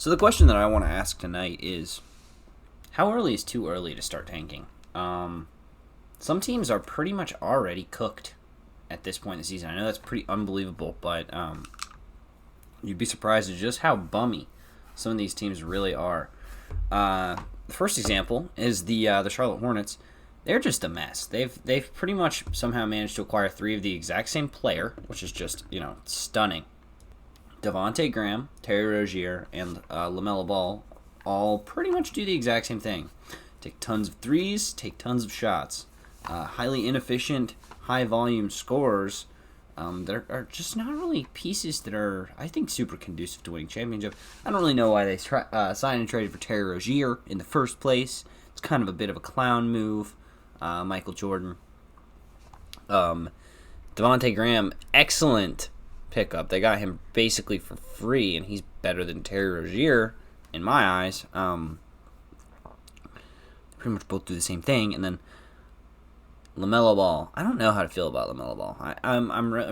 So the question that I want to ask tonight is, how early is too early to start tanking? Some teams are pretty much already cooked at this point in the season. I know that's pretty unbelievable, but you'd be surprised at just how bummy some of these teams really are. The first example is the Charlotte Hornets. They're just a mess. They've pretty much somehow managed to acquire three of the exact same player, which is just stunning. Devontae Graham, Terry Rozier, and LaMelo Ball all pretty much do the exact same thing. Take tons of threes, take tons of shots. Highly inefficient, high-volume scorers. There are just not really pieces that are, I think, super conducive to winning championship. I don't really know why they signed and traded for Terry Rozier in the first place. It's kind of a bit of a clown move. Michael Jordan. Devontae Graham, excellent pickup. They got him basically for free, and he's better than Terry Rozier in my eyes. Pretty much both do the same thing. And then LaMelo Ball. I don't know how to feel about LaMelo Ball. I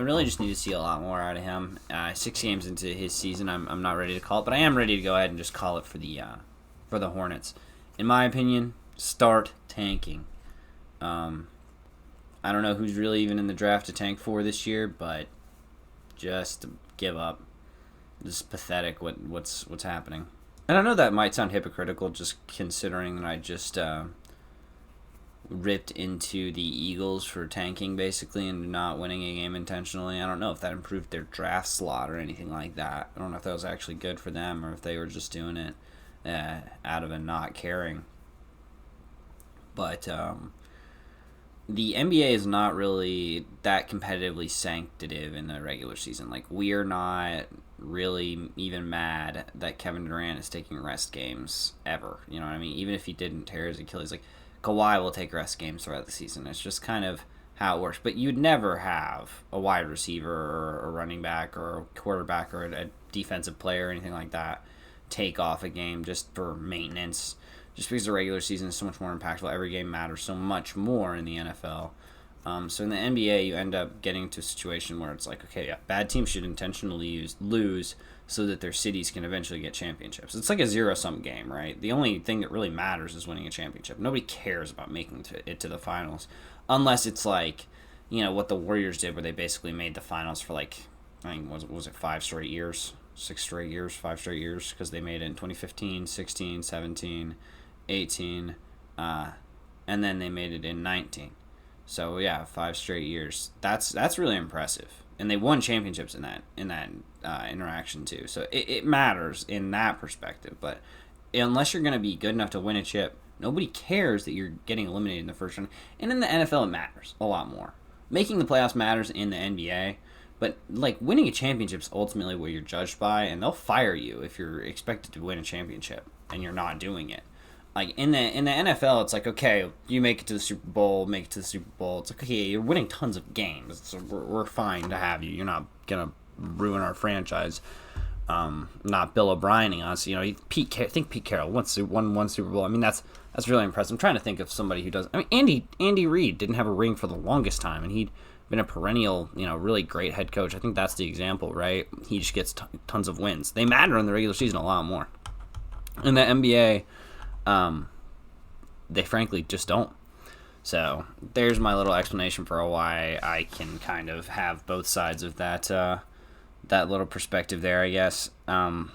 really just need to see a lot more out of him. 6 games into his season, I'm not ready to call it, but I am ready to go ahead and just call it for the Hornets. In my opinion, start tanking. I don't know who's really even in the draft to tank for this year, but just give up. This is pathetic what's happening. And I know that might sound hypocritical, just considering that I just ripped into the Eagles for tanking, basically, and not winning a game intentionally. I don't know if that improved their draft slot or anything like that. I don't know if that was actually good for them or if they were just doing it out of a not caring. But the NBA is not really that competitively sanctive in the regular season. Like, we are not really even mad that Kevin Durant is taking rest games ever. You know what I mean? Even if he didn't tear his Achilles, like, Kawhi will take rest games throughout the season. It's just kind of how it works. But you'd never have a wide receiver or a running back or a quarterback or a defensive player or anything like that take off a game just for maintenance. Just because the regular season is so much more impactful. Every game matters so much more in the NFL. So in the NBA, you end up getting to a situation where it's like, okay, yeah, bad teams should intentionally lose so that their cities can eventually get championships. It's like a zero-sum game, right? The only thing that really matters is winning a championship. Nobody cares about making it to the finals, unless it's like, what the Warriors did, where they basically made the finals for like, I think, was it 5 straight years? 6 straight years? 5 straight years? Because they made it in 2015, 16, 17, 18, and then they made it in 19. So yeah, 5 straight years. That's really impressive, and they won championships in that interaction too. So it matters in that perspective. But unless you're going to be good enough to win a chip, nobody cares that you're getting eliminated in the first round. And in the NFL, it matters a lot more. Making the playoffs matters in the NBA, but like winning a championship is ultimately what you're judged by, and they'll fire you if you're expected to win a championship and you're not doing it. Like in the NFL, it's like, okay, you make it to the Super Bowl, It's like, okay, you're winning tons of games, so we're fine to have you. You're not gonna ruin our franchise. Not Bill O'Briening us. Pete Carroll won one Super Bowl. I mean, that's really impressive. I'm trying to think of somebody who does. I mean, Andy Reid didn't have a ring for the longest time, and he'd been a perennial, really great head coach. I think that's the example, right? He just gets tons of wins. They matter in the regular season a lot more. In the NBA. They frankly just don't. So there's my little explanation for why I can kind of have both sides of that little perspective there, I guess. Another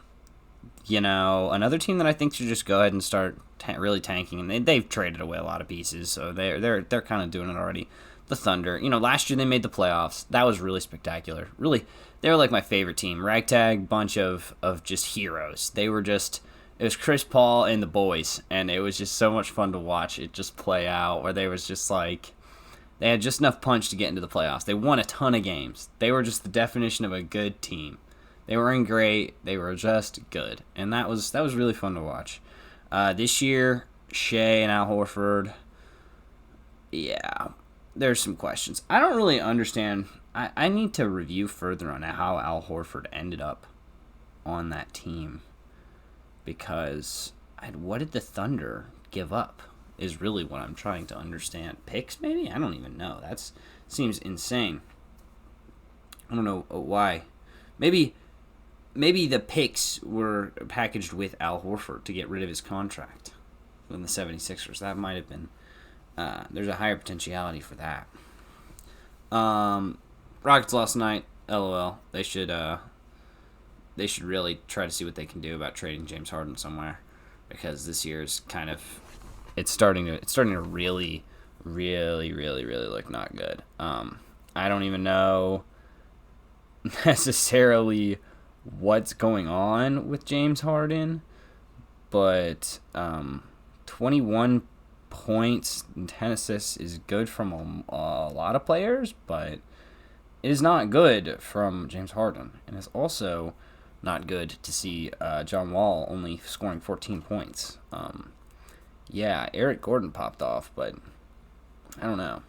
team that I think should just go ahead and start really tanking, and they've traded away a lot of pieces, so they're kind of doing it already. The Thunder, last year they made the playoffs. That was really spectacular. Really, they were like my favorite team. Ragtag bunch of just heroes. It was Chris Paul and the boys, and it was just so much fun to watch it just play out, where they was just like, they had just enough punch to get into the playoffs. They won a ton of games. They were just the definition of a good team. They weren't great. They were just good, and that was really fun to watch. This year, Shea and Al Horford, yeah, there's some questions. I don't really understand. I need to review further on how Al Horford ended up on that team. Because what did the Thunder give up is really what I'm trying to understand. Picks, maybe? I don't even know. That seems insane. I don't know why. Maybe maybe the picks were packaged with Al Horford to get rid of his contract in the 76ers. That might have been. There's a higher potentiality for that. Rockets lost tonight. LOL. They should really try to see what they can do about trading James Harden somewhere, because this year's kind of it's starting to really look not good. I don't even know necessarily what's going on with James Harden, but 21 points and 10 assists is good from a lot of players, but it is not good from James Harden, and it's also not good to see John Wall only scoring 14 points. Yeah, Eric Gordon popped off, but I don't know.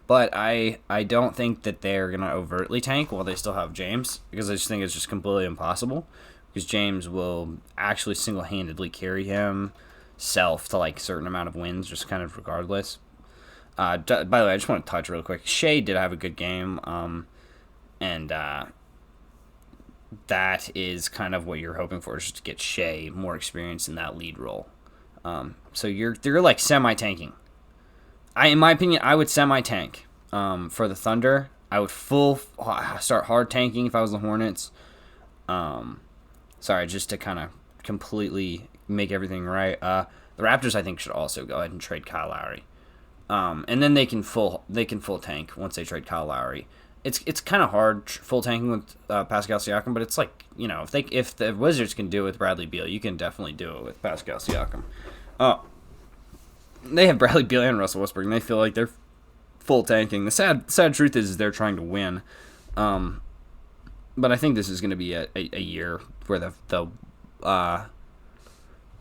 But I don't think that they're going to overtly tank while they still have James, because I just think it's just completely impossible, because James will actually single-handedly carry himself to like a certain amount of wins, just kind of regardless. By the way, I just want to touch real quick. Shea did have a good game, and that is kind of what you're hoping for, is just to get Shea more experience in that lead role. So they're like semi-tanking. In my opinion, I would semi-tank for the Thunder. I would start hard tanking if I was the Hornets. Just to kind of completely make everything right. The Raptors, I think, should also go ahead and trade Kyle Lowry. And then they can full tank once they trade Kyle Lowry. It's kind of hard full tanking with Pascal Siakam, but it's like, if the Wizards can do it with Bradley Beal, you can definitely do it with Pascal Siakam. They have Bradley Beal and Russell Westbrook, and they feel like they're full tanking. The sad truth is they're trying to win. But I think this is going to be a year where the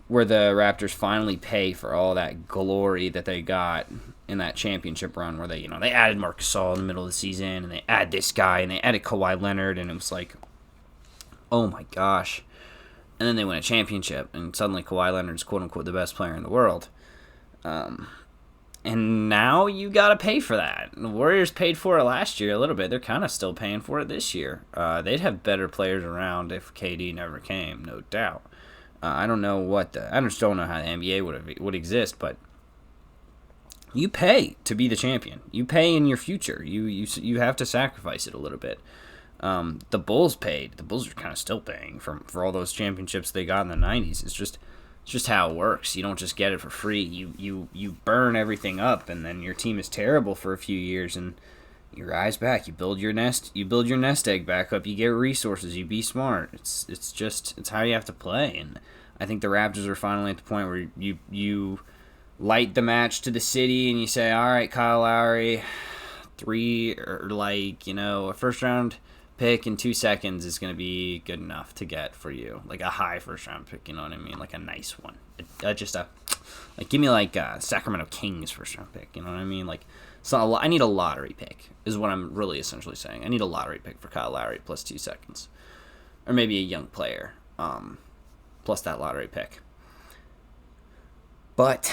Raptors finally pay for all that glory that they got in that championship run, where they added Marc Gasol in the middle of the season, and they add this guy, and they added Kawhi Leonard, and it was like, oh my gosh. And then they win a championship, and suddenly Kawhi Leonard's quote-unquote the best player in the world. And now you got to pay for that. The Warriors paid for it last year a little bit. They're kind of still paying for it this year. They'd have better players around if KD never came, no doubt. I don't know I just don't know how the NBA would exist, but you pay to be the champion. You pay in your future. You have to sacrifice it a little bit. The Bulls paid. The Bulls are kind of still paying for all those championships they got in the 90s. It's just how it works. You don't just get it for free. You burn everything up, and then your team is terrible for a few years, and you rise back. You build your nest egg back up. You get resources. You be smart. It's how you have to play. And I think the Raptors are finally at the point where you light the match to the city, and you say, all right, Kyle Lowry, a first round pick in 2 seconds is going to be good enough to get for you, like a high first round pick, you know what I mean, like a nice one. Give me like a Sacramento Kings first round pick, you know what I mean, like. So I need a lottery pick, is what I'm really essentially saying. I need a lottery pick for Kyle Lowry plus 2 seconds, or maybe a young player plus that lottery pick. But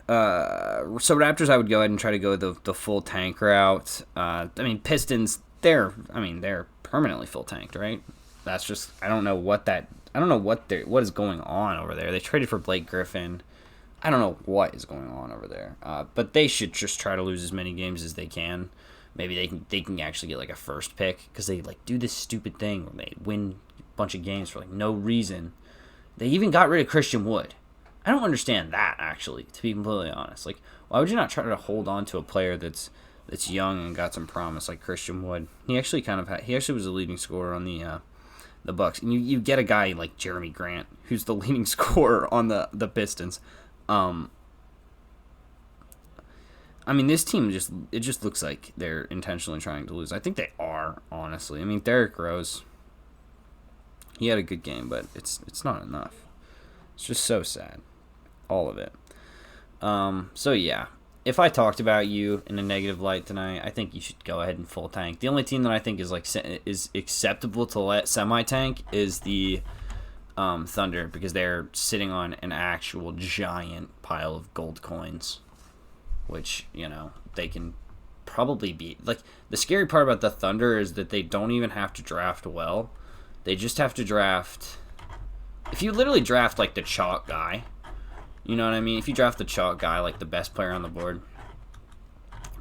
so Raptors, I would go ahead and try to go the full tank route. Pistons, they're permanently full tanked, right? That's just I don't know what is going on over there. They traded for Blake Griffin. I don't know what is going on over there. But they should just try to lose as many games as they can. Maybe they can actually get like a first pick, because they like do this stupid thing where they win a bunch of games for like no reason. They even got rid of Christian Wood. I don't understand that, actually, to be completely honest. Like, why would you not try to hold on to a player that's young and got some promise like Christian Wood? He actually was a leading scorer on the Bucks. And you get a guy like Jeremy Grant, who's the leading scorer on the Pistons. This team just looks like they're intentionally trying to lose. I think they are, honestly. Derrick Rose, he had a good game, but it's not enough. It's just so sad, all of it. So yeah, if I talked about you in a negative light tonight, I think you should go ahead and full tank. The only team that I think is acceptable to let semi tank is the Thunder, because they're sitting on an actual giant pile of gold coins, which they can probably be like the scary part about the Thunder is that they don't even have to draft well. They just have to draft. If you literally draft like the chalk guy, you know what I mean? If you draft the chalk guy, like the best player on the board,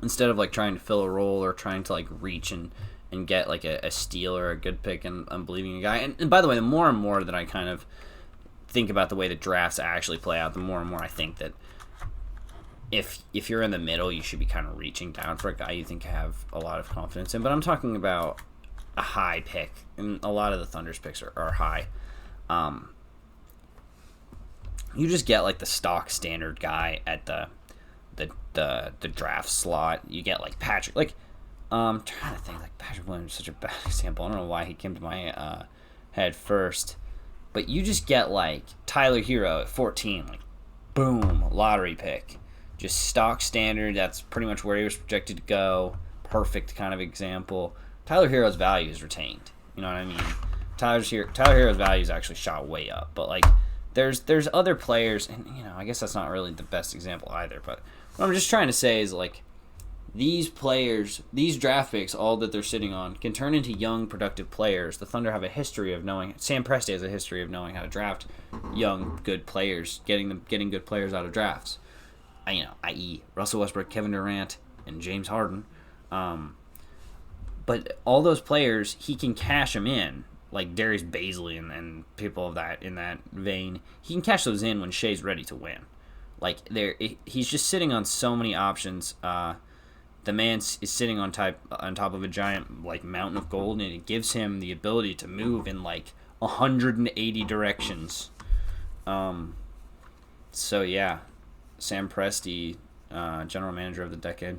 instead of like trying to fill a role or trying to like reach and get like a steal or a good pick and believing a guy. And by the way, the more and more that I kind of think about the way the drafts actually play out, the more and more I think that if you're in the middle, you should be kind of reaching down for a guy you think you have a lot of confidence in. But I'm talking about a high pick, and a lot of the Thunder's picks are high. You just get like the stock standard guy at the draft slot. You get like Patrick. Like I'm trying to think. Like Patrick Williams is such a bad example. I don't know why he came to my head first, but you just get like Tyler Hero at 14. Like boom, lottery pick. Just stock standard. That's pretty much where he was projected to go. Perfect kind of example. Tyler Hero's value is retained. You know what I mean? Tyler Hero's value is actually shot way up. But like, there's other players, and you know, I guess that's not really the best example either. But what I'm just trying to say is like, these players, these draft picks, all that they're sitting on, can turn into young, productive players. The Thunder have a history of knowing. Sam Presti has a history of knowing how to draft young, good players, getting good players out of drafts. You know, i.e. Russell Westbrook, Kevin Durant, and James Harden. But all those players, he can cash them in, like Darius Bazley and people of that in that vein. He can cash those in when Shea's ready to win. Like he's just sitting on so many options. The man is sitting on top of a giant like mountain of gold, and it gives him the ability to move in like 180 directions. So yeah, Sam Presti, general manager of the decade.